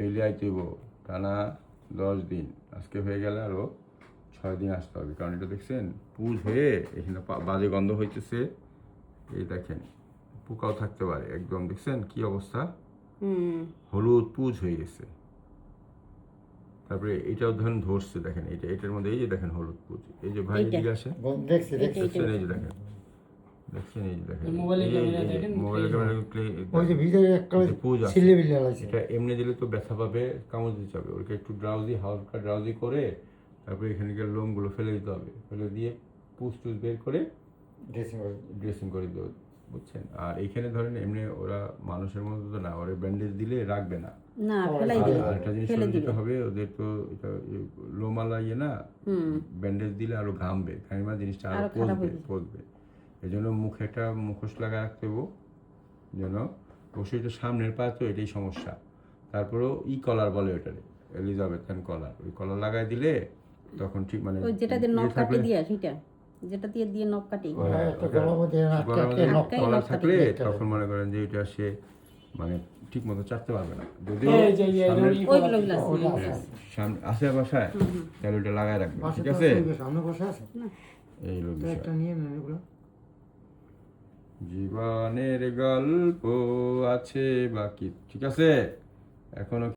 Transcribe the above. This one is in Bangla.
ডেইলি আইতে হইব টানা 10 দিন। আজকে হয়ে গেলে আরও 6 দিন আসতে হবে, কারণ এটা দেখছেন পুজ হয়ে এখানে বাজে গন্ধ হইতেছে। এই দেখেন পোকাও থাকতে পারে, একদম দেখছেন কি অবস্থা, হলুদ পুজ হয়ে গেছে। তারপরে এটাও ধরেন ধরছে, দেখেন এটার মধ্যে এই যে দেখেন হলুদ পুজ, এই যে ভাই এদিকে আসে, দেখছেন এই যে দেখেন, দেখছেন এই যে দেখেন মোবাইলের ক্যামেরা ওই যে ভিতরে একটা পুজ আছে। ছিলে বিলে আছে। এটা এমনি দিলে তো ব্যথা পাবে, কামড় দিতে হবে, ওকে একটু ড্রাউজি হালকা ড্রাউজি করে তারপরে এখানকার লোমগুলো ফেলে দিতে হবে, ফেলে দিয়ে পুজ টুজ বের করে ড্রেসিং করে দিতে হবে, বুঝছেন। আর এইখানে ধরেন এমনি ওরা মানুষের মতো তো না, ওরা ব্যান্ডেজ দিলে রাখবে না, না ফেলাই দিবে, আর একটা জিনিস ফেলে দিতে দিবে। হবে, ওদের তো এটা লোমালা ইয়ে না, ব্যান্ডেজ দিলে আরো ঘামবে, ঘামা জিনিসটা আরো আরো খারাপ পচবে হয়ে যাবে। পচবে। এই জন্য মুখে একটা মুখোশ লাগা রাখতে হবে, যেন অবশ্যই এটা সামনের পা তো এটাই সমস্যা। তারপরেও কলার বলে ওটারে, এলিজাবেথান কলার, ওই কলার লাগাই দিলে তখন ঠিক মানে ওই যেটা দিয়ে নখ কাটি থাকলে দিয়া সেটা, যেটা দিয়ে নখ কাটি। গলার মধ্যে গলার মধ্যে আটকাই কলার নখ থাকলে কাটি। তখন মনে করেন যে এটা সে মানে ঠিক মতো চাটতে পারবে না। যদিও ওইগুলো আছে। সামনে আছে বাসায়, তাহলে ওটা লাগাই রাখবে, ঠিক আছে। সামনে বসে আছে এই হলো বিষয়। একটা নিয়ে নেন এগুলো। জীবনের গল্প আছে বাকি, ঠিক আছে এখনো।